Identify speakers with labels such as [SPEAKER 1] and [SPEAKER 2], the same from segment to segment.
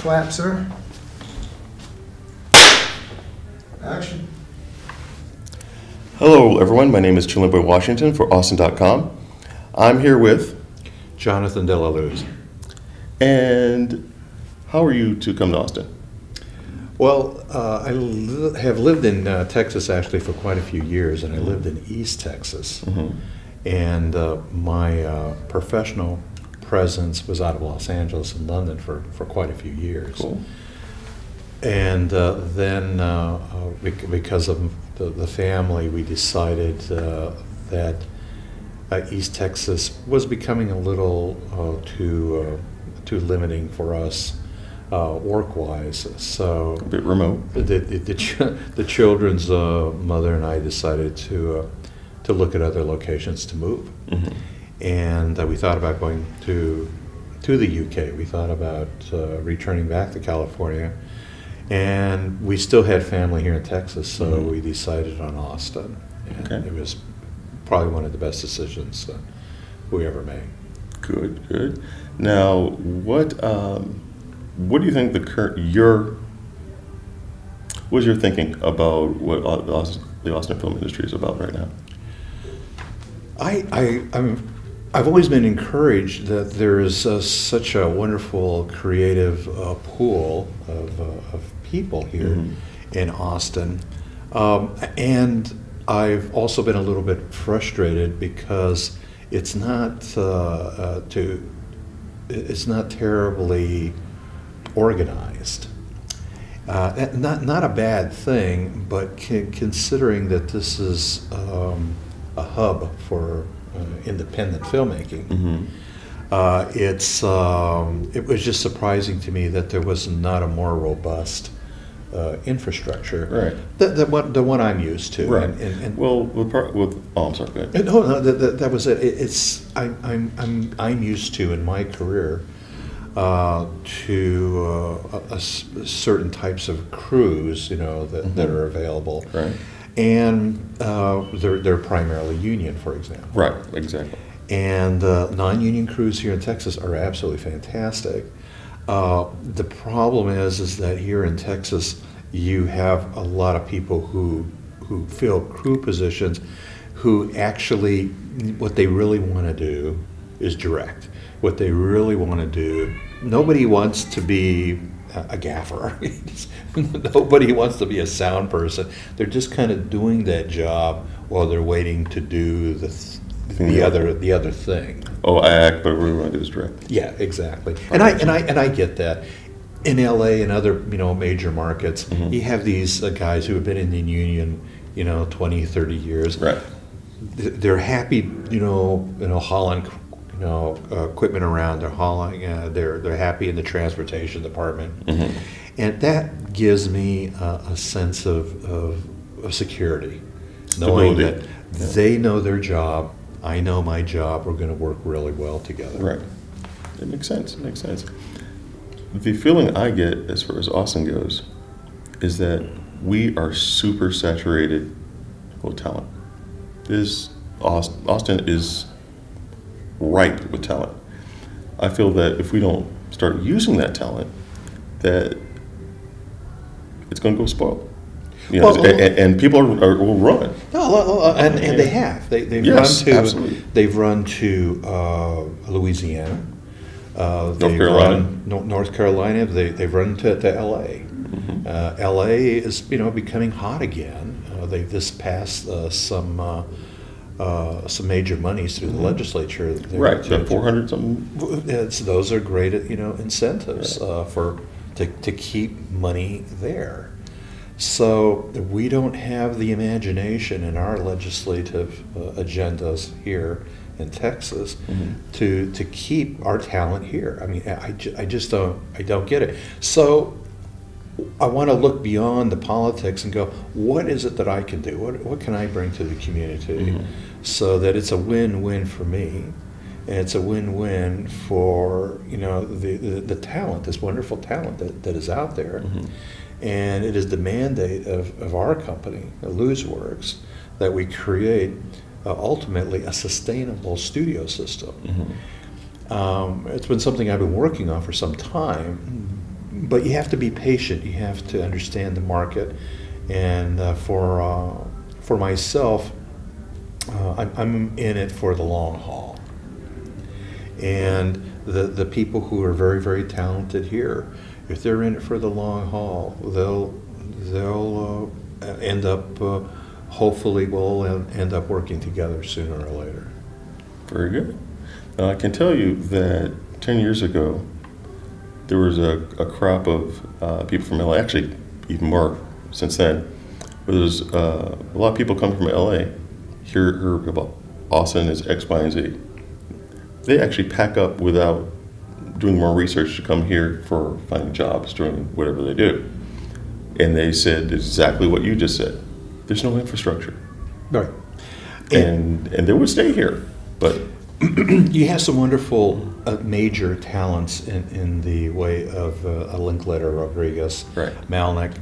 [SPEAKER 1] Clap, sir. Action.
[SPEAKER 2] Hello, everyone. My name is Chillinboy Washington for Austin.com. I'm here with.
[SPEAKER 3] Jonathan De La Luz.
[SPEAKER 2] And how are you to come to Austin?
[SPEAKER 3] Well, I have lived in Texas actually for quite a few years, and I lived in East Texas.
[SPEAKER 2] Mm-hmm.
[SPEAKER 3] And my professional presence was out of Los Angeles and London for quite a few years.
[SPEAKER 2] Cool.
[SPEAKER 3] And then because of the family, we decided that East Texas was becoming a little too limiting for us work-wise. So
[SPEAKER 2] A bit remote.
[SPEAKER 3] the children's mother and I decided to look at other locations to move.
[SPEAKER 2] Mm-hmm.
[SPEAKER 3] And we thought about going to the UK. We thought about returning back to California. And we still had family here in Texas, so
[SPEAKER 2] Mm-hmm.
[SPEAKER 3] we decided on Austin. And
[SPEAKER 2] Okay.
[SPEAKER 3] it was probably one of the best decisions we ever made.
[SPEAKER 2] Good, good. Now, what do you think what's your thinking about what the Austin film industry is about right now?
[SPEAKER 3] I've always been encouraged that there is such a wonderful creative pool of people here
[SPEAKER 2] Mm-hmm.
[SPEAKER 3] in Austin, and I've also been a little bit frustrated because it's not terribly organized. Not a bad thing, but considering that this is a hub for independent filmmaking,
[SPEAKER 2] Mm-hmm.
[SPEAKER 3] It was just surprising to me that there was not a more robust infrastructure.
[SPEAKER 2] Right.
[SPEAKER 3] The one I'm used to.
[SPEAKER 2] Right.
[SPEAKER 3] And
[SPEAKER 2] Well, I'm sorry. Go ahead.
[SPEAKER 3] no, that was it. I'm used to in my career to certain types of crews, that
[SPEAKER 2] Mm-hmm.
[SPEAKER 3] that are available.
[SPEAKER 2] Right.
[SPEAKER 3] And they're primarily union, for example.
[SPEAKER 2] Right. Exactly.
[SPEAKER 3] And non-union crews here in Texas are absolutely fantastic. The problem is that here in Texas, you have a lot of people who fill crew positions, who actually, what they really want to do is direct. What they really want to do, nobody wants to be a gaffer. Nobody wants to be a sound person. They're just kind of doing that job while they're waiting to do the other thing.
[SPEAKER 2] Oh, I act, but what we want to do is direct.
[SPEAKER 3] Yeah, exactly. And I get that. In LA and other major markets,
[SPEAKER 2] Mm-hmm.
[SPEAKER 3] you have these guys who have been in the union 20, 30 years.
[SPEAKER 2] Right.
[SPEAKER 3] They're happy hauling equipment around. They're hauling. They're happy in the transportation department,
[SPEAKER 2] Mm-hmm.
[SPEAKER 3] and that gives me a sense of security, knowing
[SPEAKER 2] Stability.
[SPEAKER 3] that
[SPEAKER 2] Yeah.
[SPEAKER 3] they know their job. I know my job. We're going to work really well together.
[SPEAKER 2] Right. It makes sense. It makes sense. The feeling I get as far as Austin goes is that we are super saturated with talent. Austin is ripe with talent. I feel that if we don't start using that talent, that it's going to go spoiled. And people will run.
[SPEAKER 3] No, and they have. They've
[SPEAKER 2] Yes,
[SPEAKER 3] run to.
[SPEAKER 2] absolutely.
[SPEAKER 3] They've run to Louisiana. North Carolina. They've run to L.A.
[SPEAKER 2] Mm-hmm.
[SPEAKER 3] L.A. is becoming hot again. They just passed some major monies through the legislature.
[SPEAKER 2] Right. That 400 something.
[SPEAKER 3] Those are great incentives to keep money there. So we don't have the imagination in our legislative agendas here in Texas
[SPEAKER 2] Mm-hmm.
[SPEAKER 3] to keep our talent here. I mean, I just don't get it. So I want to look beyond the politics and go, what is it that I can do? What can I bring to the community so that it's a win-win for me, and it's a win-win for the talent, this wonderful talent that is out there.
[SPEAKER 2] Mm-hmm.
[SPEAKER 3] And it is the mandate of our company, Luz Works, that we create ultimately a sustainable studio system.
[SPEAKER 2] Mm-hmm.
[SPEAKER 3] It's been something I've been working on for some time, But you have to be patient. You have to understand the market. And for myself, I'm in it for the long haul. And the people who are very, very talented here, if they're in it for the long haul, they'll end up, hopefully we'll end up working together sooner or later.
[SPEAKER 2] Very good. I can tell you that 10 years ago, there was a crop of people from LA, actually even more since then. There's a lot of people coming from LA, hear about Austin is X, Y, and Z. They actually pack up without doing more research to come here for finding jobs, doing whatever they do. And they said exactly what you just said. There's no infrastructure.
[SPEAKER 3] Right.
[SPEAKER 2] And they would stay here, but
[SPEAKER 3] you have some wonderful major talents in the way of Linklater, Rodriguez,
[SPEAKER 2] right.
[SPEAKER 3] Malnick,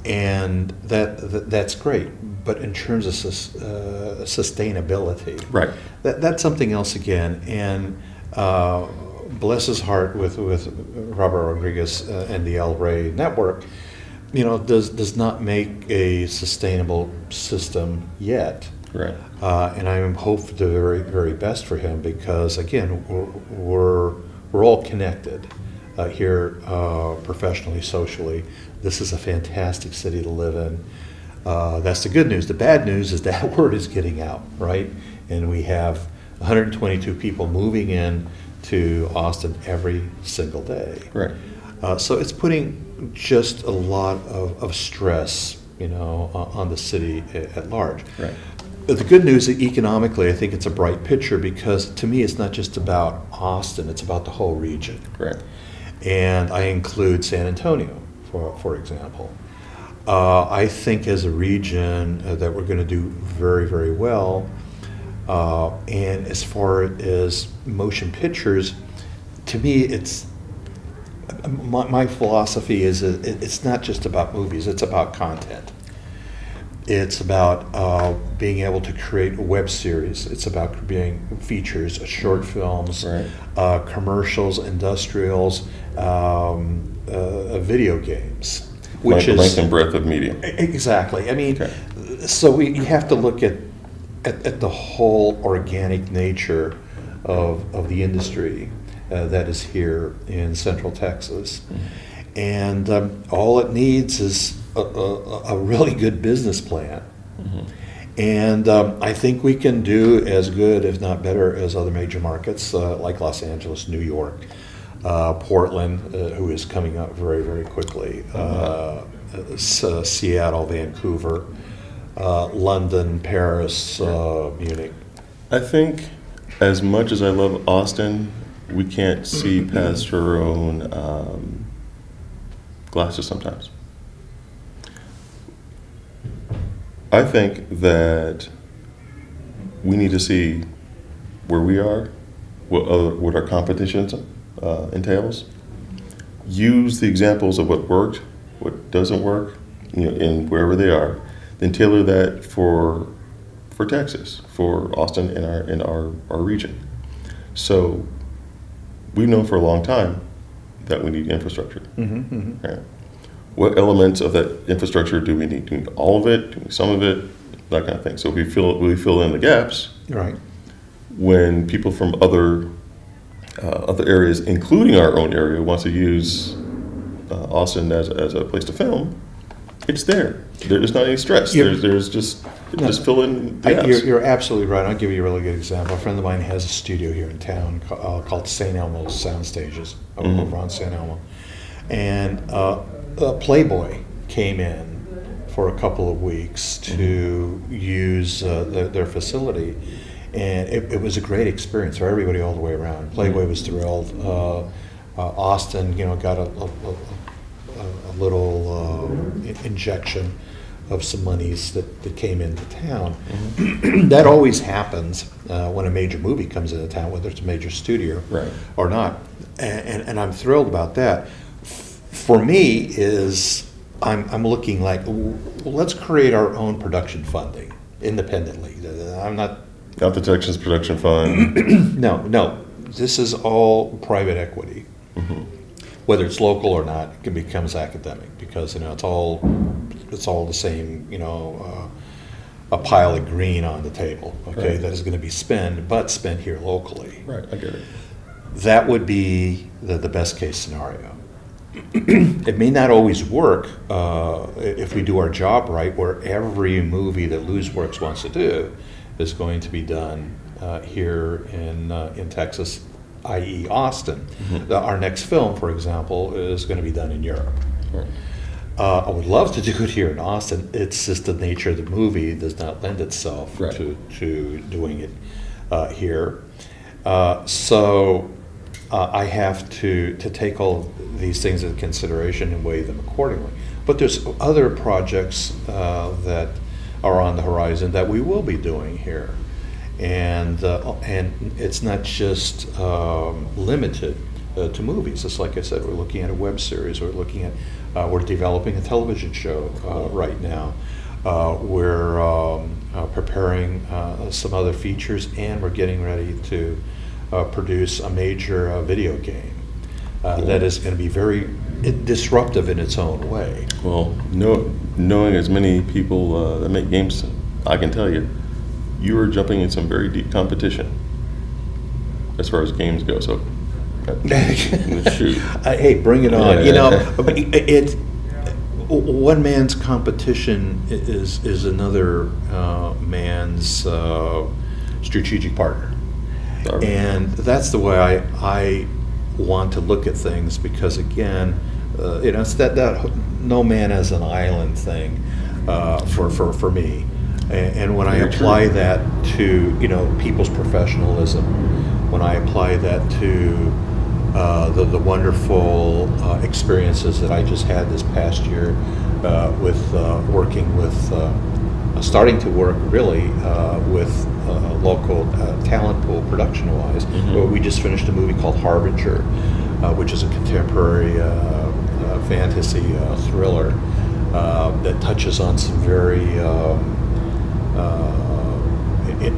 [SPEAKER 3] and that's great. But in terms of sustainability,
[SPEAKER 2] right.
[SPEAKER 3] That's something else again. And bless his heart with Robert Rodriguez and the El Rey network, does not make a sustainable system yet.
[SPEAKER 2] Right.
[SPEAKER 3] And I am hoping the very, very best for him because, again, we're all connected here professionally, socially. This is a fantastic city to live in. That's the good news. The bad news is that word is getting out, right? And we have 122 people moving in to Austin every single day.
[SPEAKER 2] Right.
[SPEAKER 3] So it's putting just a lot of stress, on the city at large.
[SPEAKER 2] Right.
[SPEAKER 3] But the good news is economically, I think it's a bright picture because to me it's not just about Austin, it's about the whole region.
[SPEAKER 2] Right.
[SPEAKER 3] And I include San Antonio, for example. I think as a region that we're going to do very, very well. And as far as motion pictures, to me it's, my philosophy is it's not just about movies, it's about content. It's about being able to create a web series. It's about creating features, short films,
[SPEAKER 2] right.
[SPEAKER 3] Commercials, industrials, video games. Which is
[SPEAKER 2] length and breadth of media.
[SPEAKER 3] Exactly. I mean,
[SPEAKER 2] okay.
[SPEAKER 3] So you have to look at the whole organic nature of the industry that is here in Central Texas. Mm-hmm. And all it needs is a really good business plan. Mm-hmm. And I think we can do as good, if not better, as other major markets like Los Angeles, New York, Portland, who is coming up very, very quickly, Seattle, Vancouver, London, Paris, Munich.
[SPEAKER 2] I think as much as I love Austin, we can't see past our own glasses sometimes. I think that we need to see where we are, what our competition entails. Use the examples of what worked, what doesn't work, in wherever they are, then tailor that for Texas, for Austin and our region. So we've known for a long time that we need infrastructure. Mm-hmm, mm-hmm. Right? What elements of that infrastructure do we need? Do we need all of it? Do we need some of it? That kind of thing. So we fill in the gaps.
[SPEAKER 3] Right.
[SPEAKER 2] When people from other areas, including our own area, want to use Austin as a place to film, it's there. There's not any stress. There's just fill in the gaps.
[SPEAKER 3] You're absolutely right. I'll give you a really good example. A friend of mine has a studio here in town called St. Elmo's Sound Stages over on St. Elmo. And Playboy came in for a couple of weeks to use their facility. And it was a great experience for everybody all the way around. Playboy was thrilled. Austin, got a little injection of some monies that came into town. Mm-hmm. That always happens when a major movie comes into town, whether it's a major studio
[SPEAKER 2] right.
[SPEAKER 3] or not. And I'm thrilled about that. For me, I'm looking like, well, let's create our own production funding independently. I'm not
[SPEAKER 2] the Texas Production Fund.
[SPEAKER 3] No. This is all private equity. Mm-hmm. whether it's local or not, it becomes academic because it's all the same, a pile of green on the table, okay,
[SPEAKER 2] Right.
[SPEAKER 3] that is going to be spent here locally.
[SPEAKER 2] Right, I get it.
[SPEAKER 3] That would be the best case scenario. It may not always work if we do our job right, where every movie that LuzWorks wants to do is going to be done here in Texas, i.e. Austin.
[SPEAKER 2] Mm-hmm.
[SPEAKER 3] Our next film, for example, is going to be done in Europe.
[SPEAKER 2] Right.
[SPEAKER 3] I would love to do it here in Austin. It's just the nature of the movie does not lend itself
[SPEAKER 2] Right.
[SPEAKER 3] to doing it here. So I have to take all these things into consideration and weigh them accordingly. But there's other projects that are on the horizon that we will be doing here. And it's not just limited to movies. It's like I said, we're looking at a web series. We're developing a television show right now. We're preparing some other features, and we're getting ready to produce a major video game that is going to be very disruptive in its own way.
[SPEAKER 2] Well, knowing as many people that make games, I can tell you, you are jumping in some very deep competition as far as games go. So, shoot.
[SPEAKER 3] Hey, bring it on.
[SPEAKER 2] Yeah.
[SPEAKER 3] One man's competition is another man's strategic partner. And that's the way I want to look at things, because again, it's that no man as an island thing for me. And when I apply that to people's professionalism, when I apply that to the wonderful experiences that I just had this past year with working with, starting to work really with local talent pool production-wise.
[SPEAKER 2] Mm-hmm.
[SPEAKER 3] We just finished a movie called Harbinger, which is a contemporary fantasy thriller that touches on some very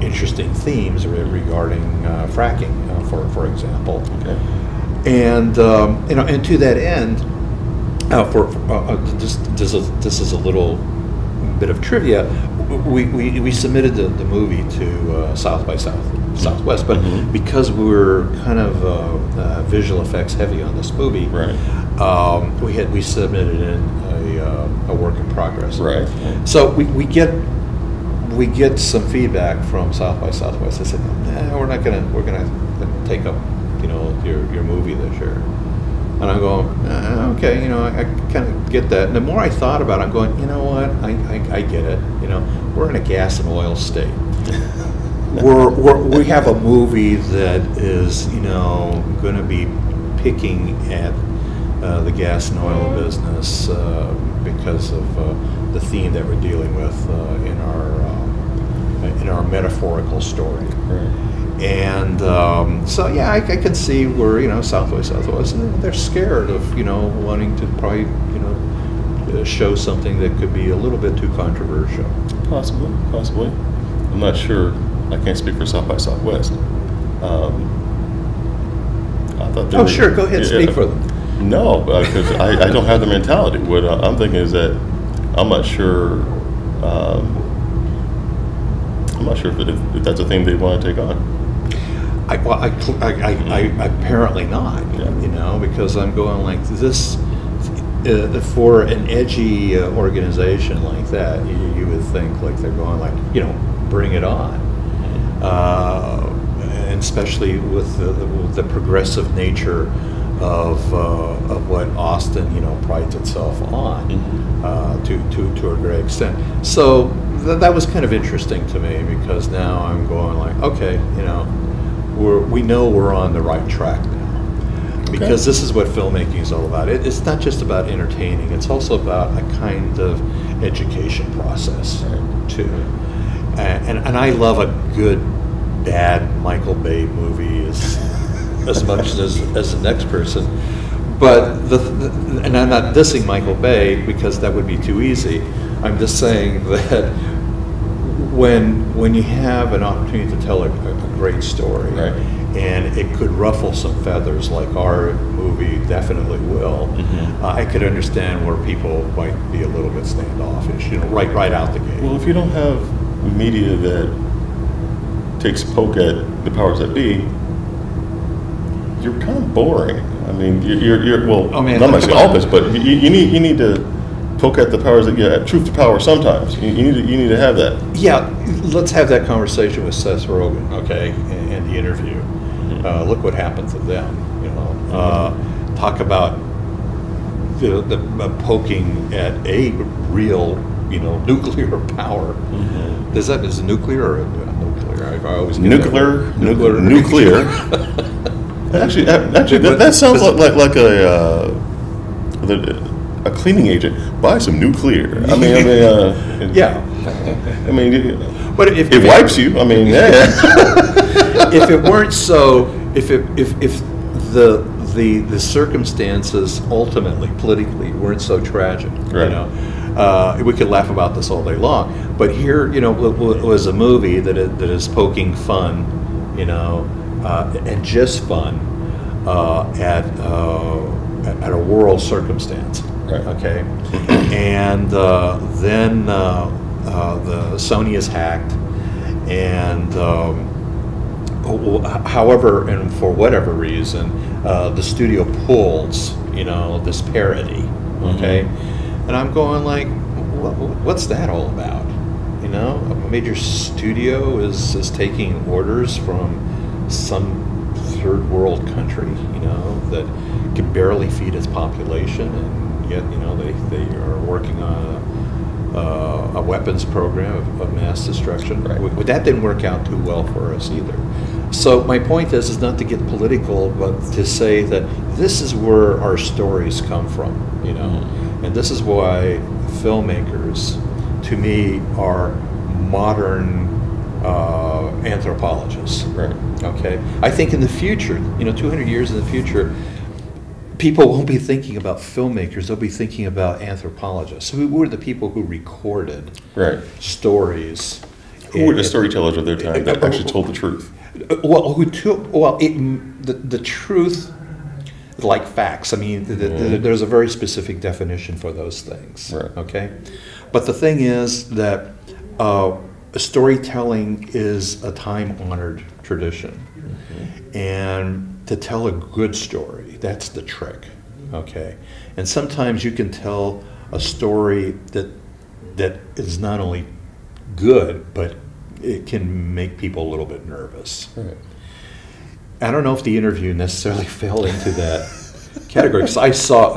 [SPEAKER 3] interesting themes regarding fracking, for example.
[SPEAKER 2] Okay.
[SPEAKER 3] And and to that end, this is a little bit of trivia. We submitted the movie to South by Southwest, but
[SPEAKER 2] Mm-hmm.
[SPEAKER 3] because we were kind of visual effects heavy on this movie,
[SPEAKER 2] Right.
[SPEAKER 3] We submitted in a work in progress.
[SPEAKER 2] Right.
[SPEAKER 3] So we get some feedback from South by Southwest. They said, we're gonna take up your movie this year. And I'm going, okay, I kind of get that. And the more I thought about it, I'm going, you know what, I get it. We're in a gas and oil state. We have a movie that is, going to be picking at the gas and oil business because of the theme that we're dealing with in our metaphorical story.
[SPEAKER 2] Right.
[SPEAKER 3] And so, yeah, I can see where, South by Southwest, they're scared of, wanting to probably, show something that could be a little bit too controversial.
[SPEAKER 2] Possibly. I'm not sure. I can't speak for South by Southwest. I thought they were,
[SPEAKER 3] Sure, go ahead, speak for them.
[SPEAKER 2] No, because I don't have the mentality. What I'm thinking is that I'm not sure. I'm not sure if that's a thing they want to take on.
[SPEAKER 3] I apparently not,
[SPEAKER 2] Yeah.
[SPEAKER 3] because I'm going like this. For an edgy organization like that, you would think like they're going like, bring it on. And especially with the progressive nature of what Austin, prides itself on, to a great extent. So that was kind of interesting to me, because now I'm going like, okay, we know we're on the right track now. Because this is what filmmaking is all about. It's not just about entertaining. It's also about a kind of education process, too. And I love a good, bad Michael Bay movie as much as the next person. But and I'm not dissing Michael Bay, because that would be too easy. I'm just saying that when you have an opportunity to tell a great story,
[SPEAKER 2] Right.
[SPEAKER 3] and it could ruffle some feathers like our movie definitely will. I could understand where people might be a little bit standoffish, right out the gate.
[SPEAKER 2] Well, if you don't have media that takes a poke at the powers that be, you're kind of boring. I mean, you're well,
[SPEAKER 3] Oh, man,
[SPEAKER 2] not much office, but you need to poke at the powers that, truth to power sometimes. You need to have that.
[SPEAKER 3] Yeah, let's have that conversation with Seth Rogen, okay, in the interview. Look what happened to them, talk about the poking at a real, nuclear power. Is it nuclear or nuclear? I always get
[SPEAKER 2] Nuclear. Actually,
[SPEAKER 3] But-
[SPEAKER 2] that sounds like a cleaning agent. Buy some nuclear. I mean,
[SPEAKER 3] yeah.
[SPEAKER 2] I mean,
[SPEAKER 3] But if
[SPEAKER 2] it wipes you. I mean, yeah.
[SPEAKER 3] if it weren't so, if the circumstances ultimately politically weren't so tragic,
[SPEAKER 2] Right.
[SPEAKER 3] We could laugh about this all day long. But here, was a movie that is poking fun, and just fun at a world circumstance.
[SPEAKER 2] Right.
[SPEAKER 3] Okay, and then the Sony is hacked, and however and for whatever reason, the studio pulls this parody. Okay, and I'm going like, what's that all about? A major studio is taking orders from some third world country, that can barely feed its population, and yet, they are working on a weapons program of mass destruction.
[SPEAKER 2] Right.
[SPEAKER 3] That didn't work out too well for us either. So my point is not to get political, but to say that this is where our stories come from, and this is why filmmakers, to me, are modern anthropologists.
[SPEAKER 2] Right.
[SPEAKER 3] Okay, I think in the future, 200 years in the future, people won't be thinking about filmmakers; they'll be thinking about anthropologists. Who were the people who recorded
[SPEAKER 2] Right.
[SPEAKER 3] stories?
[SPEAKER 2] Who were the storytellers of their time that actually told the truth?
[SPEAKER 3] Well, the truth, like facts. I mean, there's a very specific definition for those things.
[SPEAKER 2] Right.
[SPEAKER 3] Okay, but the thing is that storytelling is a time-honored tradition, and to tell a good story, that's the trick. Okay, and sometimes you can tell a story that is not only good, but it can make people a little bit nervous.
[SPEAKER 2] Right.
[SPEAKER 3] I don't know if the interview necessarily fell into that category, because I saw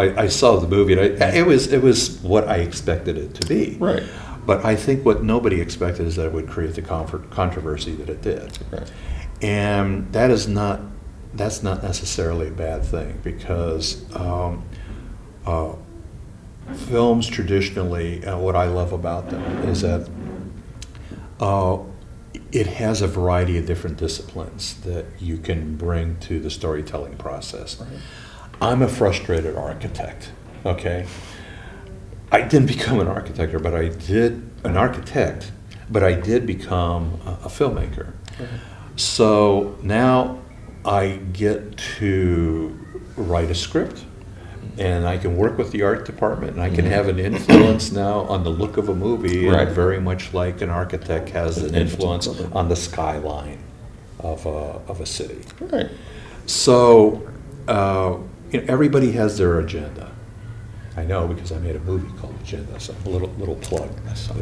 [SPEAKER 3] the movie, and it was what I expected it to be.
[SPEAKER 2] Right.
[SPEAKER 3] But I think what nobody expected is that it would create the controversy that it did.
[SPEAKER 2] Right.
[SPEAKER 3] And that's not necessarily a bad thing, because films traditionally, what I love about them is that it has a variety of different disciplines that you can bring to the storytelling process.
[SPEAKER 2] Right.
[SPEAKER 3] I'm a frustrated architect, okay? I didn't become an architect, but I did become a filmmaker. So now I get to write a script, and I can work with the art department, and I can have an influence now on the look of a movie,
[SPEAKER 2] Right.
[SPEAKER 3] very much like an architect has an influence on the skyline of a city.
[SPEAKER 2] Right.
[SPEAKER 3] So everybody has their agenda. I know, because I made a movie called Agenda, so a little plug. So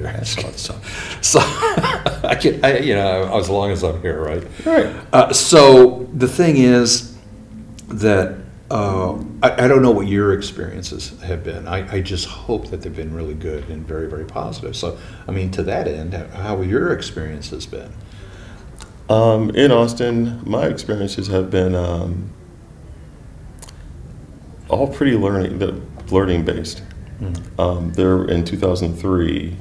[SPEAKER 3] I can, as long as I'm here, right?
[SPEAKER 2] Right.
[SPEAKER 3] So the thing is that I don't know what your experiences have been. I just hope that they've been really good and very, very positive. So, I mean, to that end, how have your experiences been?
[SPEAKER 2] In Austin, my experiences have been all pretty learning based. There in 2003,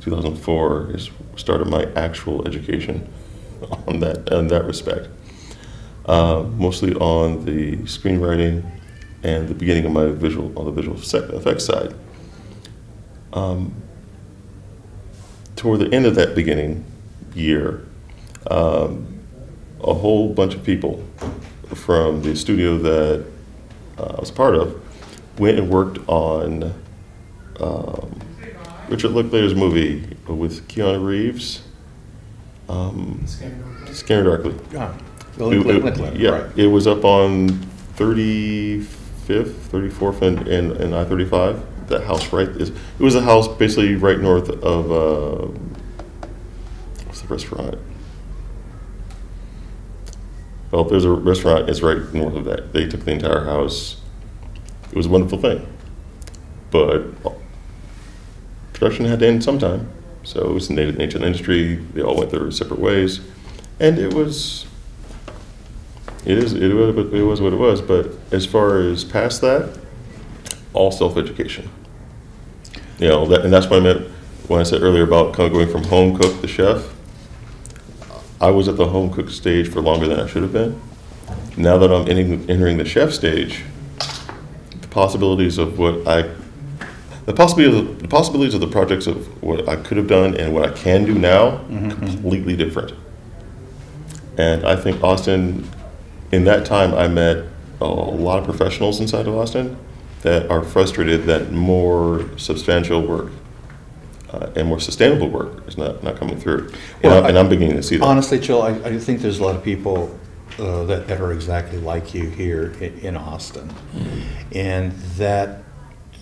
[SPEAKER 2] 2004 is started my actual education on that respect. Mostly on the screenwriting and the beginning of my visual effects side. Toward the end of that beginning year, a whole bunch of people from the studio that I was part of went and worked on Richard Linklater's movie with Keanu Reeves, Scanner Darkly.
[SPEAKER 3] Linklater,
[SPEAKER 2] Yeah,
[SPEAKER 3] right.
[SPEAKER 2] it was up on 35th, 34th, and I-35. That house it was a house basically right north of, what's the restaurant? Well, there's a restaurant, it's right north of that. They took the entire house. It was a wonderful thing. But production had to end sometime. So it was the nature of the industry. They all went their separate ways. And it was what it was. But as far as past that, all self-education. You know, and that's what I meant when I said earlier about kind of going from home cook to chef. I was at the home cook stage for longer than I should have been. Now that I'm entering the chef stage, the possibilities of the possibilities of the projects of what I could have done and what I can do now, completely different. And I think Austin, in that time, I met a lot of professionals inside of Austin that are frustrated that more substantial work and more sustainable work is not coming through. And I'm beginning to see that.
[SPEAKER 3] Honestly, Jill, I think there's a lot of people that are exactly like you here in Austin. And that,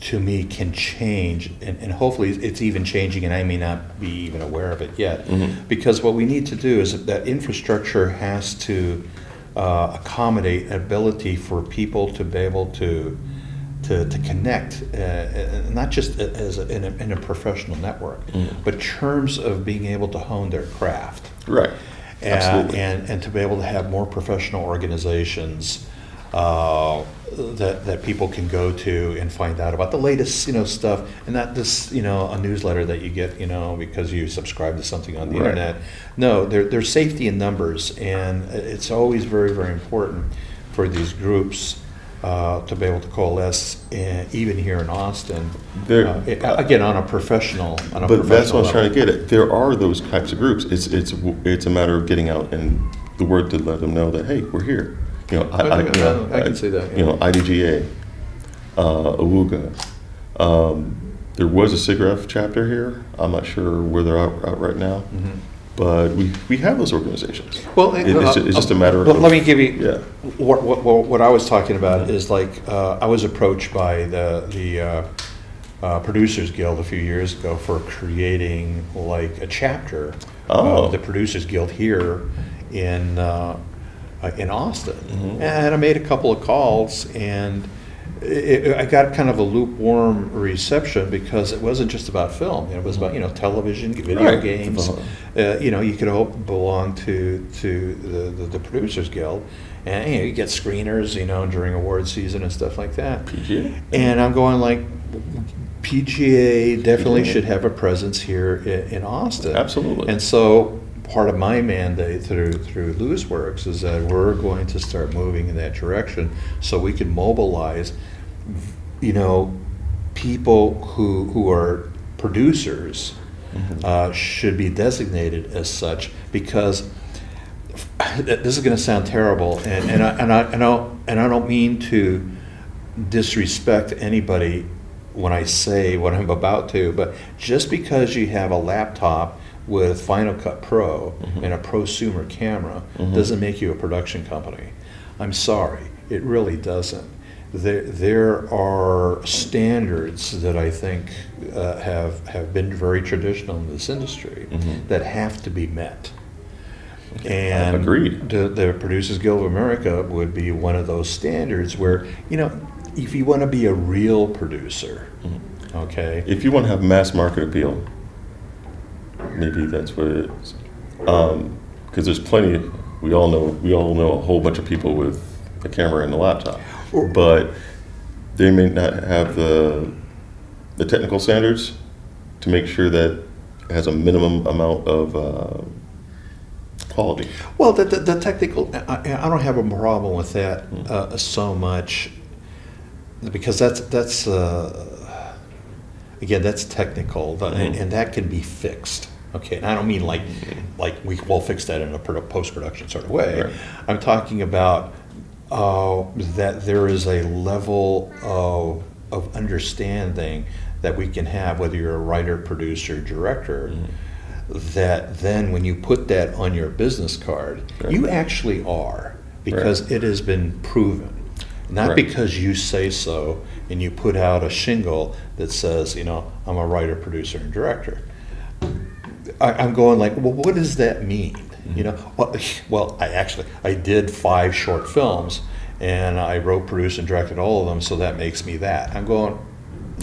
[SPEAKER 3] to me, can change. And hopefully it's even changing, and I may not be even aware of it yet. Because what we need to do is that infrastructure has to accommodate ability for people to be able to connect, not just in a professional network, but terms of being able to hone their craft.
[SPEAKER 2] Right. Absolutely.
[SPEAKER 3] And to be able to have more professional organizations that people can go to and find out about the latest, stuff, and not this, a newsletter that you get, because you subscribe to something on the internet. No, there's safety in numbers, and it's always very, very important for these groups to be able to coalesce, even here in Austin, again on a professional.
[SPEAKER 2] But that's what I was trying to get at. There are those types of groups. It's a matter of getting out and the word to let them know that, hey, we're here.
[SPEAKER 3] I can see that. Yeah.
[SPEAKER 2] IDGA, Awuga. There was a SIGGRAPH chapter here. I'm not sure where they're out right now. But we have those organizations.
[SPEAKER 3] Well,
[SPEAKER 2] it's just a matter of.
[SPEAKER 3] Let me give you what I was talking about is like I was approached by the Producers Guild a few years ago for creating like a chapter of the Producers Guild here in Austin, and I made a couple of calls and. I got kind of a lukewarm reception because it wasn't just about film. It was about television, video games. You could all belong to the Producers Guild, and you get screeners, during award season and stuff like that.
[SPEAKER 2] PGA.
[SPEAKER 3] And I'm going like, PGA definitely should have a presence here in Austin.
[SPEAKER 2] Absolutely.
[SPEAKER 3] And so part of my mandate through Luz Works is that we're going to start moving in that direction so we can mobilize, people who are producers should be designated as such, because this is going to sound terrible, and I don't mean to disrespect anybody when I say what I'm about to, but just because you have a laptop with Final Cut Pro and a prosumer camera doesn't make you a production company. I'm sorry, it really doesn't. There are standards that I think have been very traditional in this industry that have to be met. And
[SPEAKER 2] agreed.
[SPEAKER 3] The Producers Guild of America would be one of those standards where, if you want to be a real producer, okay?
[SPEAKER 2] If you want to have mass market appeal, maybe that's what it is. Because there's plenty. We all know a whole bunch of people with a camera and a laptop, but they may not have the technical standards to make sure that it has a minimum amount of quality.
[SPEAKER 3] Well, the technical, I don't have a problem with that so much, because that's again, that's technical, and that can be fixed. Okay, and I don't mean like we'll fix that in a post-production sort of way.
[SPEAKER 2] Right.
[SPEAKER 3] I'm talking about that there is a level of understanding that we can have, whether you're a writer, producer, director, that then when you put that on your business card,
[SPEAKER 2] Right.
[SPEAKER 3] you actually are, because
[SPEAKER 2] Right.
[SPEAKER 3] it has been proven. Not
[SPEAKER 2] Right.
[SPEAKER 3] because you say so and you put out a shingle that says, you know, I'm a writer, producer, and director. I'm going like, well, what does that mean? You know, well, I did 5 short films, and I wrote, produced, and directed all of them, so that makes me that. I'm going,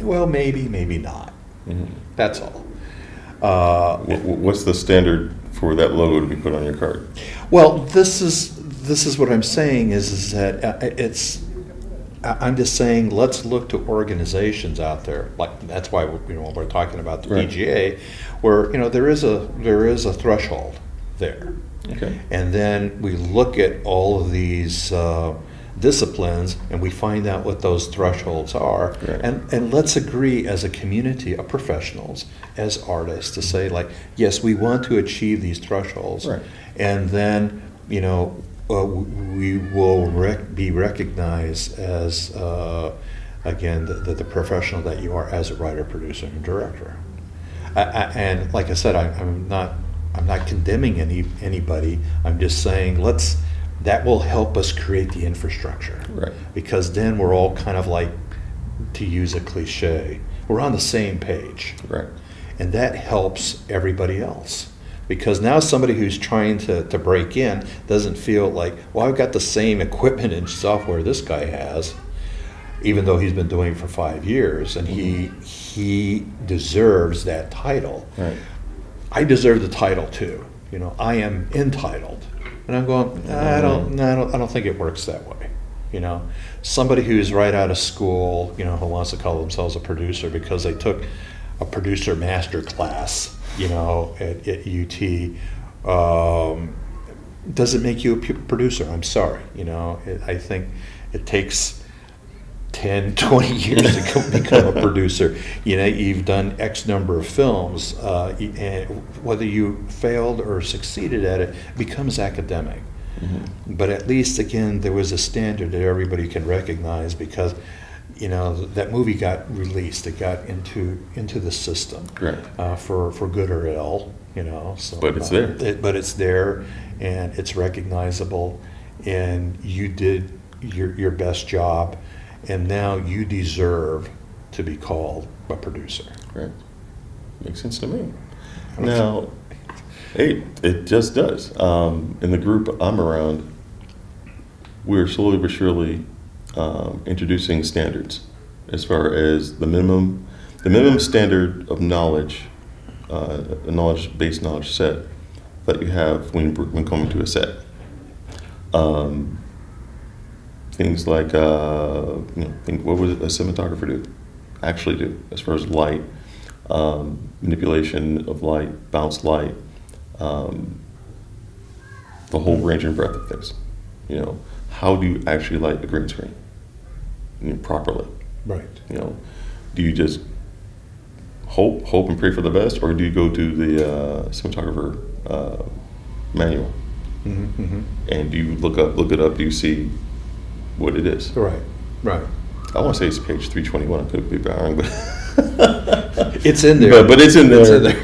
[SPEAKER 3] well, maybe not. That's all.
[SPEAKER 2] What's the standard for that logo to be put on your card?
[SPEAKER 3] Well, this is what I'm saying is that I'm just saying, let's look to organizations out there. Like, that's why when we're talking about the
[SPEAKER 2] Right.
[SPEAKER 3] PGA, where there is a threshold there,
[SPEAKER 2] Okay.
[SPEAKER 3] and then we look at all of these disciplines and we find out what those thresholds are,
[SPEAKER 2] Right.
[SPEAKER 3] and let's agree as a community of professionals, as artists, to say like, yes, we want to achieve these thresholds,
[SPEAKER 2] Right.
[SPEAKER 3] and then we will be recognized as, again, the professional that you are as a writer, producer, and director. And like I said, I'm not condemning anybody. I'm just saying that will help us create the infrastructure.
[SPEAKER 2] Right.
[SPEAKER 3] Because then we're all kind of like, to use a cliche, we're on the same page.
[SPEAKER 2] Right.
[SPEAKER 3] And that helps everybody else. Because now somebody who's trying to break in doesn't feel like, well, I've got the same equipment and software this guy has, even though he's been doing it for 5 years, and he deserves that title.
[SPEAKER 2] Right.
[SPEAKER 3] I deserve the title too. You know, I am entitled. And I'm going, I don't think it works that way. You know, somebody who's right out of school, you know, who wants to call themselves a producer because they took a producer master class, you know, at UT, doesn't make you a producer. I'm sorry. You know, I think it takes 10, 20 years to become a producer. You know, you've done X number of films, and whether you failed or succeeded at it becomes academic. But at least, again, there was a standard that everybody can recognize, because, you know, that movie got released. It got into the system,
[SPEAKER 2] Right.
[SPEAKER 3] For good or ill, you know. So,
[SPEAKER 2] But it's there.
[SPEAKER 3] But it's there, and it's recognizable, and you did your best job, and now you deserve to be called a producer.
[SPEAKER 2] Right. Makes sense to me. Now, hey, it just does. In the group I'm around, we're slowly but surely introducing standards as far as the minimum standard of knowledge, a based knowledge set that you have when coming to a set. Things like, what would a cinematographer actually do as far as light, manipulation of light, bounce light, the whole range and breadth of things. You know, how do you actually light a green screen, properly?
[SPEAKER 3] Right.
[SPEAKER 2] You know, do you just hope and pray for the best, or do you go to the cinematographer manual and do you look it up? Do you see what it is?
[SPEAKER 3] Right.
[SPEAKER 2] I want to say it's page 321. I could be wrong, but
[SPEAKER 3] It's in there.
[SPEAKER 2] but it's in there.
[SPEAKER 3] It's in there.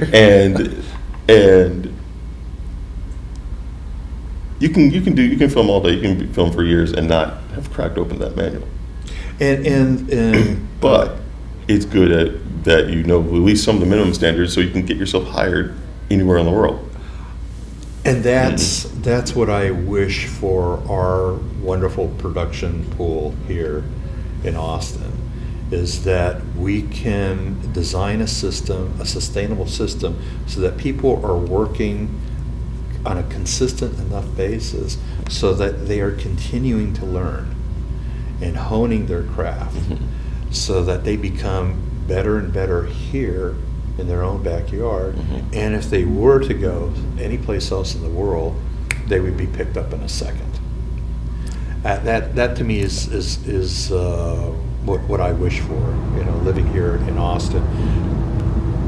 [SPEAKER 2] and you can film all day. You can film for years and not have cracked open that manual.
[SPEAKER 3] And
[SPEAKER 2] But it's good at that, you know, at least some of the minimum standards, so you can get yourself hired anywhere in the world.
[SPEAKER 3] And that's what I wish for our wonderful production pool here in Austin, is that we can design a sustainable system, so that people are working on a consistent enough basis so that they are continuing to learn and honing their craft, so that they become better and better here in their own backyard. And if they were to go any place else in the world, they would be picked up in a second. That to me is what I wish for. You know, living here in Austin,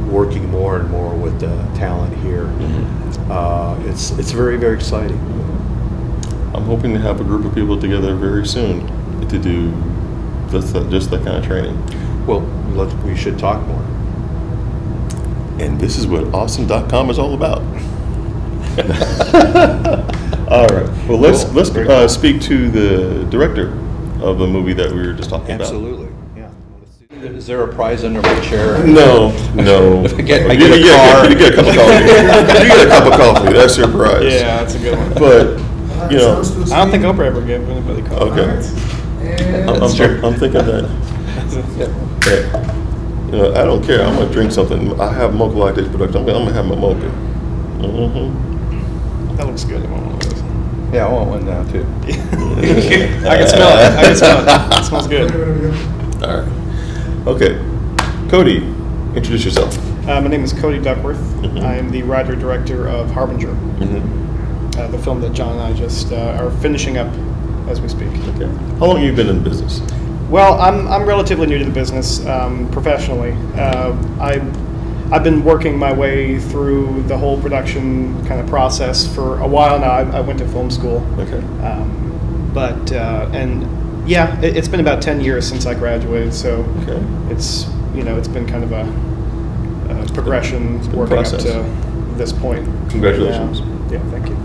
[SPEAKER 3] working more and more with the talent here. It's very, very exciting.
[SPEAKER 2] I'm hoping to have a group of people together very soon to do just that kind of training.
[SPEAKER 3] Well, we should talk more.
[SPEAKER 2] And this is what awesome.com is all about. All right. Well, let's speak to the director of the movie that we were just talking about.
[SPEAKER 3] Absolutely. Yeah. Is there a prize under my chair?
[SPEAKER 2] No.
[SPEAKER 3] I get a
[SPEAKER 2] You get a cup of coffee. You get a cup of coffee. That's your prize.
[SPEAKER 4] Yeah, that's a good one.
[SPEAKER 2] But you know,
[SPEAKER 4] I don't think Oprah ever gave anybody coffee.
[SPEAKER 2] okay. I'm thinking that. You know, I don't care. I'm gonna drink something. I have mocha latte production. I'm gonna have my mocha.
[SPEAKER 4] That looks good. I want one of those.
[SPEAKER 3] Yeah, I want one now too.
[SPEAKER 4] I can smell it. It smells good.
[SPEAKER 2] All right. Okay. Cody, introduce yourself.
[SPEAKER 4] My name is Cody Duckworth. I am the writer-director of Harbinger, the film that John and I just are finishing up as we speak.
[SPEAKER 2] Okay. How long have you been in business?
[SPEAKER 4] Well, I'm relatively new to the business professionally. I've been working my way through the whole production kind of process for a while now. I went to film school.
[SPEAKER 2] Okay.
[SPEAKER 4] It's been about 10 years since I graduated, so
[SPEAKER 2] Okay.
[SPEAKER 4] it's been kind of a progression
[SPEAKER 2] It's been a
[SPEAKER 4] working
[SPEAKER 2] process.
[SPEAKER 4] up to this point.
[SPEAKER 2] Congratulations.
[SPEAKER 4] Yeah, thank you.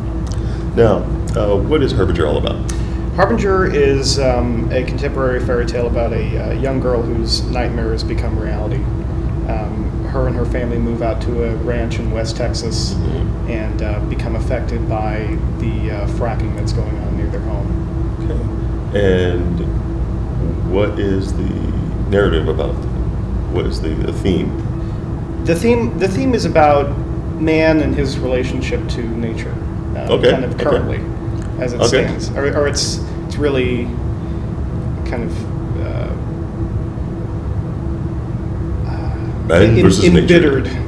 [SPEAKER 2] Now, what is Harbinger all about?
[SPEAKER 4] Harbinger is a contemporary fairy tale about a young girl whose nightmares become reality. Her and her family move out to a ranch in West Texas and become affected by the fracking that's going on near their home.
[SPEAKER 2] Okay. And what is the narrative about? What is the theme?
[SPEAKER 4] The theme is about man and his relationship to nature, kind of currently, as it stands, or it's really kind of
[SPEAKER 2] Man versus
[SPEAKER 4] embittered
[SPEAKER 2] nature.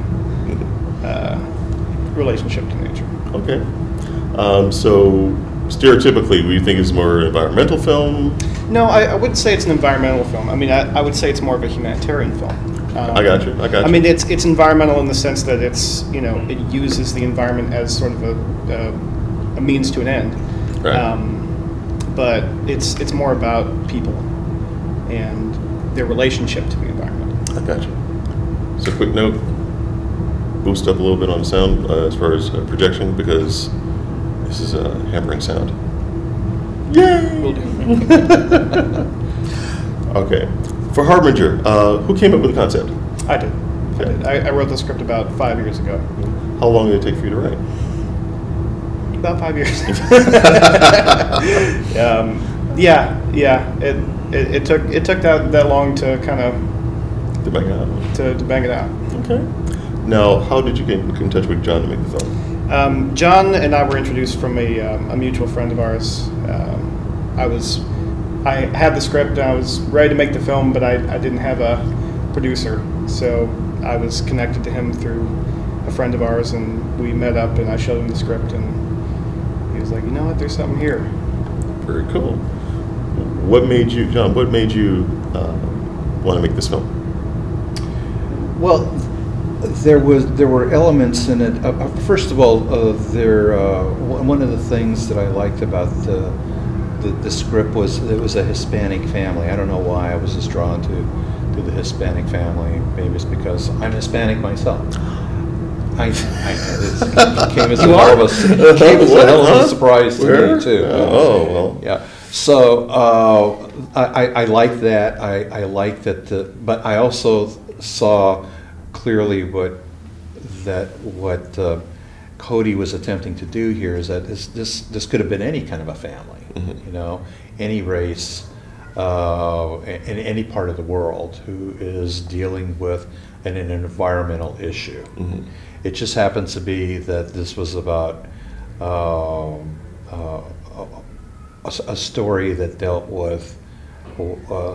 [SPEAKER 4] relationship to nature.
[SPEAKER 2] Okay. So stereotypically, we think it's more an environmental film.
[SPEAKER 4] No, I wouldn't say it's an environmental film. I mean, I would say it's more of a humanitarian film.
[SPEAKER 2] I got you.
[SPEAKER 4] I mean, it's environmental in the sense that it uses the environment as sort of a means to an end.
[SPEAKER 2] Right.
[SPEAKER 4] But it's more about people and their relationship to the environment.
[SPEAKER 2] I got you. So, quick note: boost up a little bit on sound as far as projection, because this is hampering sound. Yay!
[SPEAKER 4] Will do.
[SPEAKER 2] Okay. For Harbinger, who came up with the concept?
[SPEAKER 4] I did.
[SPEAKER 2] Okay.
[SPEAKER 4] I wrote the script about 5 years ago.
[SPEAKER 2] How long did it take for you to write?
[SPEAKER 4] About 5 years. It took that long to kind of
[SPEAKER 2] To bang it out.
[SPEAKER 4] to bang it out.
[SPEAKER 2] Okay. Now, how did you get in touch with John to make the film?
[SPEAKER 4] John and I were introduced from a mutual friend of ours. I had the script and I was ready to make the film, but I didn't have a producer, so I was connected to him through a friend of ours, and we met up and I showed him the script, and he was like, you know what, there's something here.
[SPEAKER 2] Very cool. What made you, John? What made you want to make this film?
[SPEAKER 3] Well, there were elements in it. First of all, one of the things that I liked about the script was it was a Hispanic family. I don't know why I was just drawn to the Hispanic family. Maybe it's because I'm Hispanic myself. I it came as a hell of a surprise to me too.
[SPEAKER 2] Oh well.
[SPEAKER 3] Yeah. So I like that. I like that. But I also saw clearly what Cody was attempting to do here is that this could have been any kind of a family, any race, in any part of the world who is dealing with an environmental issue. It just happens to be that this was about a story that dealt with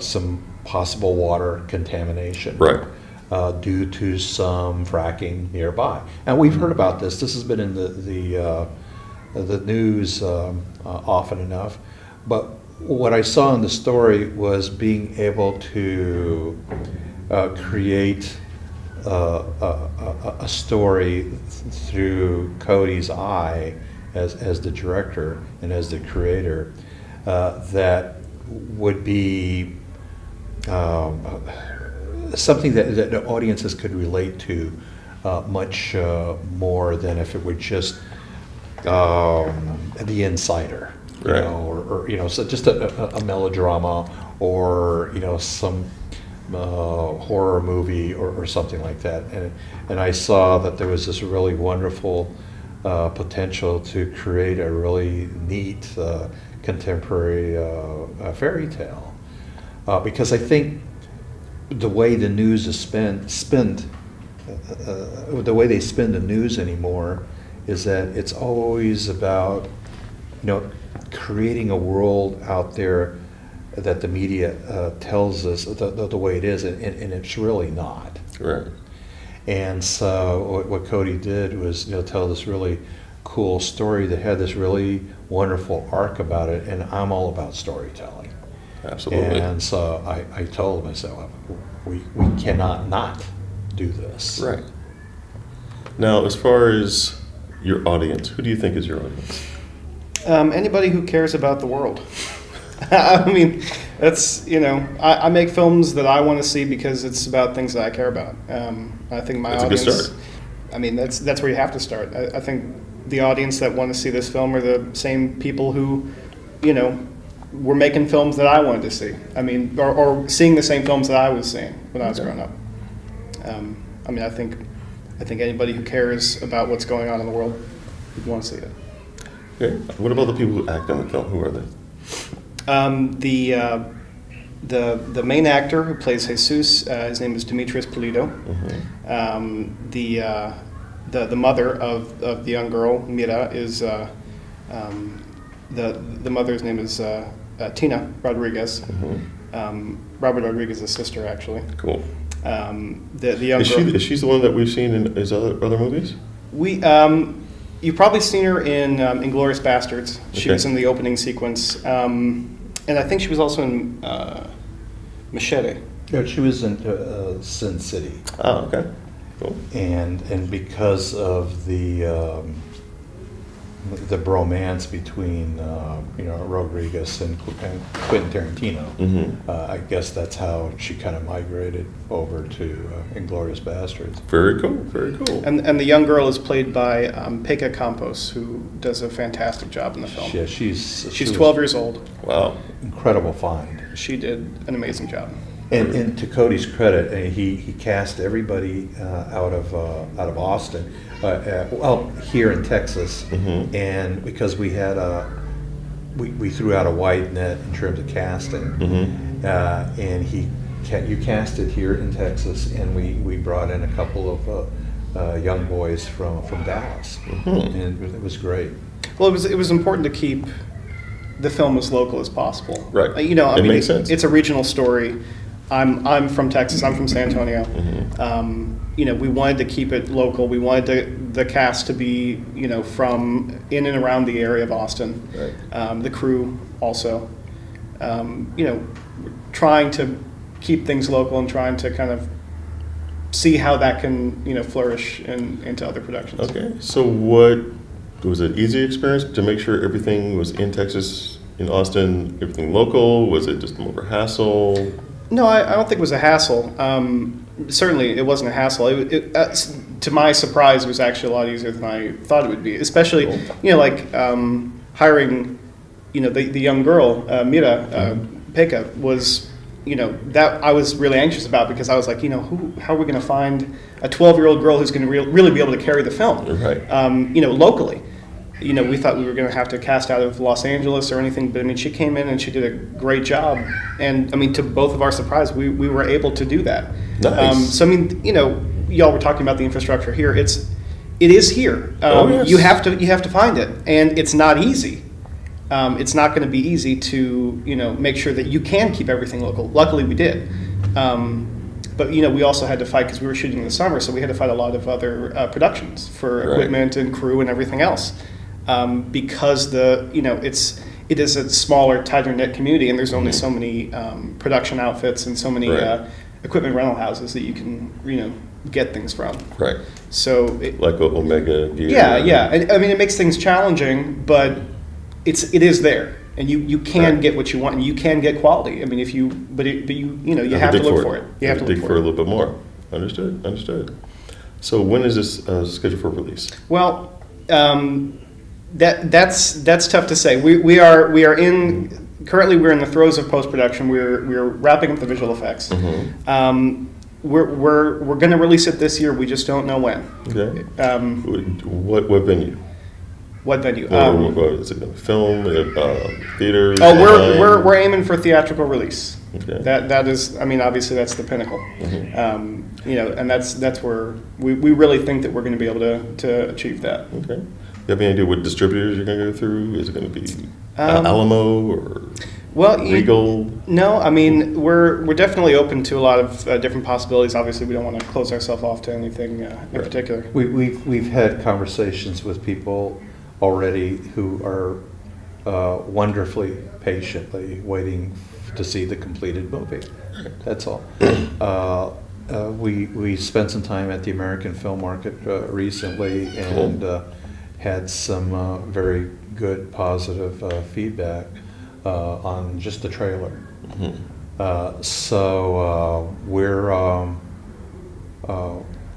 [SPEAKER 3] some possible water contamination.
[SPEAKER 2] Right.
[SPEAKER 3] Due to some fracking nearby, and we've heard about this. This has been in the news often enough. But what I saw in the story was being able to create a story through Cody's eye as the director and as the creator that would be something that the audiences could relate to much more than if it were just The Insider, you
[SPEAKER 2] Right.
[SPEAKER 3] know, or you know, so just a melodrama, or you know, some horror movie or something like that. And I saw that there was this really wonderful potential to create a really neat contemporary fairy tale, because I think the way the news is the way they spin the news anymore is that it's always about, you know, creating a world out there that the media tells us the way it is, and it's really not.
[SPEAKER 2] Right.
[SPEAKER 3] And so what Cody did was, you know, tell this really cool story that had this really wonderful arc about it, and I'm all about storytelling.
[SPEAKER 2] Absolutely.
[SPEAKER 3] And so I told him, I said, well, we cannot not do this.
[SPEAKER 2] Right. Now, as far as your audience, who do you think is your audience?
[SPEAKER 4] Anybody who cares about the world. I mean, that's, you know, I make films that I want to see because it's about things that I care about. I think my
[SPEAKER 2] That's a
[SPEAKER 4] audience.
[SPEAKER 2] good start.
[SPEAKER 4] I mean, that's where you have to start. I think the audience that want to see this film are the same people who, you know, were making films that I wanted to see. I mean, or seeing the same films that I was seeing when I was growing up. I mean, I think anybody who cares about what's going on in the world would want to see it.
[SPEAKER 2] Okay. What about the people who act in the film? Who are they?
[SPEAKER 4] The main actor who plays Jesus, his name is Demetrius Pulido.
[SPEAKER 2] Mm-hmm.
[SPEAKER 4] The mother of the young girl Mira is the mother's name is Tina Rodriguez.
[SPEAKER 2] Mm-hmm.
[SPEAKER 4] Robert Rodriguez's sister, actually.
[SPEAKER 2] Cool.
[SPEAKER 4] The young girl.
[SPEAKER 2] Is she the one that we've seen in his other movies?
[SPEAKER 4] You've probably seen her in *Inglourious Bastards*. She
[SPEAKER 2] Okay.
[SPEAKER 4] was in the opening sequence, and I think she was also in *Machete*.
[SPEAKER 3] Yeah, she was in Sin City,
[SPEAKER 2] Oh, okay. Cool.
[SPEAKER 3] and because of the bromance between you know, Rodriguez and Quentin Tarantino,
[SPEAKER 2] Mm-hmm.
[SPEAKER 3] I guess that's how she kind of migrated over to *Inglourious Bastards*.
[SPEAKER 2] Very cool. Very cool.
[SPEAKER 4] And the young girl is played by Pekka Campos, who does a fantastic job in the film.
[SPEAKER 3] Yeah,
[SPEAKER 4] She's
[SPEAKER 3] she was
[SPEAKER 4] 12 years old.
[SPEAKER 2] Wow.
[SPEAKER 3] incredible find.
[SPEAKER 4] She did an amazing job.
[SPEAKER 3] And to Cody's credit, he cast everybody out of Austin, well, here in Texas,
[SPEAKER 2] Mhm.
[SPEAKER 3] and because we had we threw out a wide net in terms of casting,
[SPEAKER 2] Mm-hmm.
[SPEAKER 3] and you cast it here in Texas, and we brought in a couple of young boys from Dallas,
[SPEAKER 2] Mhm.
[SPEAKER 3] and it was great.
[SPEAKER 4] Well, it was important to keep the film as local as possible.
[SPEAKER 2] Right.
[SPEAKER 4] You know, I
[SPEAKER 2] It
[SPEAKER 4] mean,
[SPEAKER 2] makes sense.
[SPEAKER 4] it's a regional story. I'm from Texas. I'm from San Antonio.
[SPEAKER 2] Mm-hmm.
[SPEAKER 4] You know, we wanted to keep it local. We wanted the cast to be, you know, from in and around the area of Austin.
[SPEAKER 2] Right.
[SPEAKER 4] The crew also. You know, trying to keep things local and trying to kind of see how that can, you know, flourish into other productions.
[SPEAKER 2] Okay. So what was it? Easy experience to make sure everything was in Texas, in Austin, everything local? Was it just more of a hassle?
[SPEAKER 4] No, I don't think it was a hassle. Certainly, it wasn't a hassle. To my surprise, it was actually a lot easier than I thought it would be. Especially, you know, like hiring, you know, the young girl Mira Pekka was, you know, that I was really anxious about, because I was like, you know, how are we going to find a 12-year-old girl who's going to really be able to carry the film,
[SPEAKER 2] Right.
[SPEAKER 4] You know, locally. You know, we thought we were going to have to cast out of Los Angeles or anything, but I mean, she came in and she did a great job. And I mean, to both of our surprise, we were able to do that.
[SPEAKER 2] Nice.
[SPEAKER 4] So I mean, you know, y'all were talking about the infrastructure here. It is here.
[SPEAKER 2] Yes.
[SPEAKER 4] You have to find it, and it's not easy. It's not going to be easy to, you know, make sure that you can keep everything local. Luckily, we did. But you know, we also had to fight because we were shooting in the summer, so we had to fight a lot of other productions for
[SPEAKER 2] Right.
[SPEAKER 4] equipment and crew and everything else. Because it is a smaller, tighter knit community, and there's only so many production outfits and so many
[SPEAKER 2] Right.
[SPEAKER 4] equipment rental houses that you can, you know, get things from.
[SPEAKER 2] Right.
[SPEAKER 4] So
[SPEAKER 2] Like Omega Gear.
[SPEAKER 4] yeah. I mean, it makes things challenging, but it is there, and you can get what you want, and you can get quality. I mean, if you have to look for it. You have to
[SPEAKER 2] dig
[SPEAKER 4] look
[SPEAKER 2] for it a little bit more. Understood. So when is this scheduled for release?
[SPEAKER 4] Well, that's tough to say. Currently we're in the throes of post production. We're wrapping up the visual effects.
[SPEAKER 2] Mm-hmm.
[SPEAKER 4] We're going to release it this year. We just don't know when.
[SPEAKER 2] Okay. What venue?
[SPEAKER 4] What venue?
[SPEAKER 2] Is it going to film? Theaters?
[SPEAKER 4] Oh, we're aiming for theatrical release.
[SPEAKER 2] Okay.
[SPEAKER 4] That is, I mean, obviously that's the pinnacle.
[SPEAKER 2] Mm-hmm.
[SPEAKER 4] And that's where we really think that we're going to be able to achieve that.
[SPEAKER 2] Okay. Do you have any idea what distributors you're going to go through? Is it going to be Alamo or Regal?
[SPEAKER 4] No, I mean we're definitely open to a lot of different possibilities. Obviously, we don't want to close ourselves off to anything in particular.
[SPEAKER 3] We've had conversations with people already who are wonderfully patiently waiting to see the completed movie. That's all. We spent some time at the American Film Market recently and had some very good positive feedback on just the trailer.
[SPEAKER 2] Mm-hmm.
[SPEAKER 3] So we're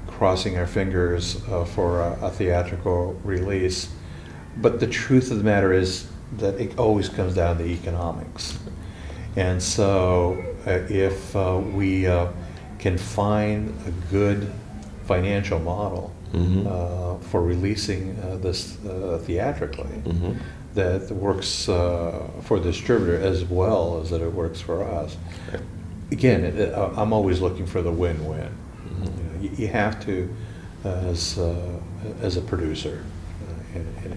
[SPEAKER 3] crossing our fingers for a theatrical release. But the truth of the matter is that it always comes down to economics. And so if we can find a good financial model for releasing this theatrically, that works for the distributor as well as that it works for us.
[SPEAKER 2] Right.
[SPEAKER 3] Again, I'm always looking for the win-win. You have to, as a producer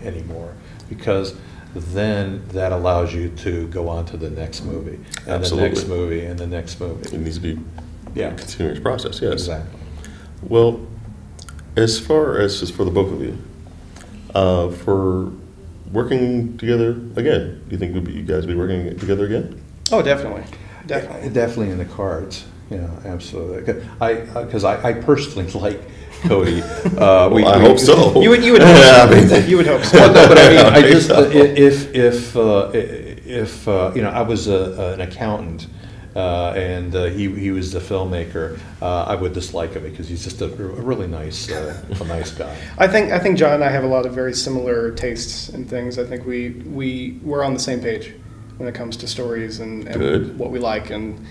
[SPEAKER 3] anymore, because then that allows you to go on to the next movie, and
[SPEAKER 2] Absolutely.
[SPEAKER 3] the next movie, and the next movie.
[SPEAKER 2] It needs to be
[SPEAKER 3] Yeah.
[SPEAKER 2] a continuous process, yes.
[SPEAKER 3] Exactly.
[SPEAKER 2] Well, as far as just for the both of you, for working together again, do you think you guys will be working together again?
[SPEAKER 4] Oh, definitely.
[SPEAKER 3] Definitely in the cards. Yeah, absolutely. Because I personally like Cody.
[SPEAKER 2] I hope so.
[SPEAKER 4] You would hope so. You would hope so.
[SPEAKER 3] Well, no, but I mean, I just if I was an accountant and he was the filmmaker, I would dislike him because he's just a really nice guy.
[SPEAKER 4] I think John and I have a lot of very similar tastes in things. I think we're on the same page when it comes to stories and what we like and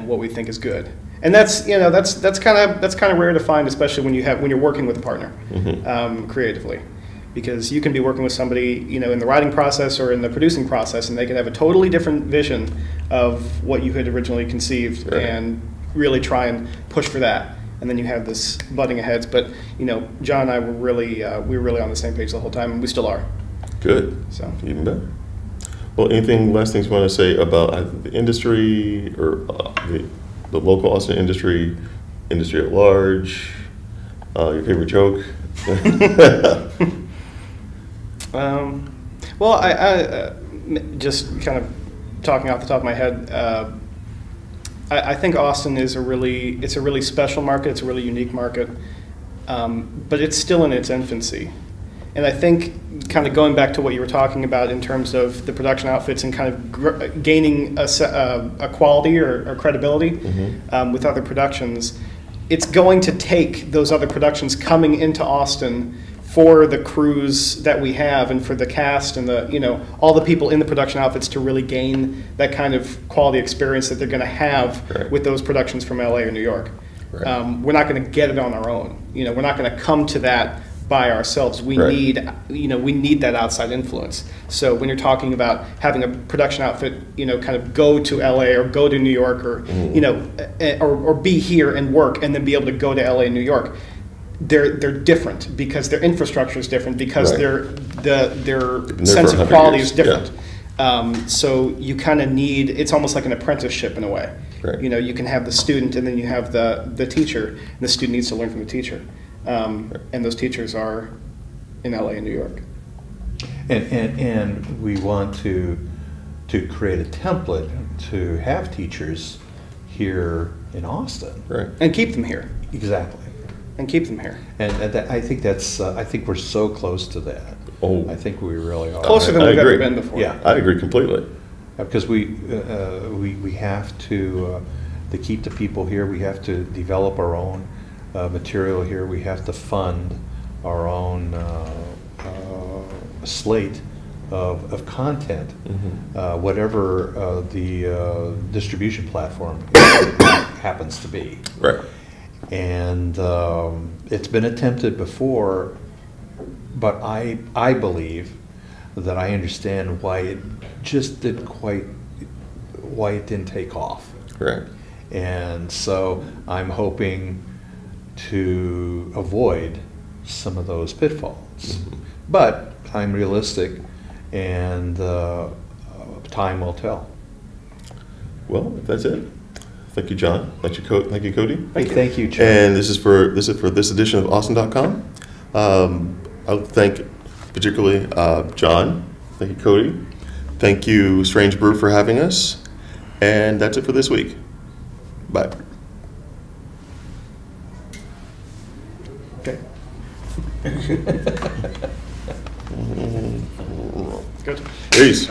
[SPEAKER 4] what we think is good. And that's kind of rare to find, especially when you're working with a partner creatively, because you can be working with somebody in the writing process or in the producing process, and they can have a totally different vision of what you had originally conceived,
[SPEAKER 2] right,
[SPEAKER 4] and really try and push for that. And then you have this butting of heads. But John and I were really on the same page the whole time, and we still are.
[SPEAKER 2] Good.
[SPEAKER 4] So
[SPEAKER 2] even better. Well, last things you want to say about either the industry or the local Austin industry at large? Your favorite joke?
[SPEAKER 4] Well, I just kind of talking off the top of my head. I think Austin is a really special market. It's a really unique market, but it's still in its infancy. And I think, kind of going back to what you were talking about in terms of the production outfits and kind of gaining a quality or credibility with other productions, it's going to take those other productions coming into Austin for the crews that we have and for the cast and all the people in the production outfits to really gain that kind of quality experience that they're going to have with those productions from LA or New York.
[SPEAKER 2] Right.
[SPEAKER 4] We're not going to get it on our own. We're not going to come to that by ourselves. We need that outside influence. So when you're talking about having a production outfit, kind of go to LA or go to New York or or be here and work and then be able to go to LA and New York, they're different because their infrastructure is different because their sense of quality is different. Yeah. So you kind of need, it's almost like an apprenticeship in a way.
[SPEAKER 2] Right.
[SPEAKER 4] You can have the student and then you have the teacher, and the student needs to learn from the teacher. And those teachers are in LA and New York.
[SPEAKER 3] And we want to create a template to have teachers here in Austin.
[SPEAKER 2] Right.
[SPEAKER 4] And keep them here.
[SPEAKER 3] Exactly.
[SPEAKER 4] and keep them here.
[SPEAKER 3] And I think that's, I think we're so close to that.
[SPEAKER 2] Oh.
[SPEAKER 3] I think we really are.
[SPEAKER 4] Closer than
[SPEAKER 2] I
[SPEAKER 4] we've ever
[SPEAKER 2] agree.
[SPEAKER 4] been before.
[SPEAKER 3] Yeah.
[SPEAKER 2] I agree completely.
[SPEAKER 3] Because we have to keep the people here, we have to develop our own material here, we have to fund our own slate of content, whatever the distribution platform happens to be.
[SPEAKER 2] Right.
[SPEAKER 3] And it's been attempted before, but I believe that I understand why it just didn't quite, why it didn't take off.
[SPEAKER 2] Correct.
[SPEAKER 3] And so I'm hoping to avoid some of those pitfalls. But I'm realistic, and time will tell.
[SPEAKER 2] Well, if that's it. Thank you, John. Thank you, Cody.
[SPEAKER 3] Hey, thank you, Chuck.
[SPEAKER 2] And this is for this edition of Austin.com. I'll thank particularly John. Thank you, Cody. Thank you, Strange Brew, for having us. And that's it for this week. Bye.
[SPEAKER 3] Okay.
[SPEAKER 4] Good.
[SPEAKER 2] Peace.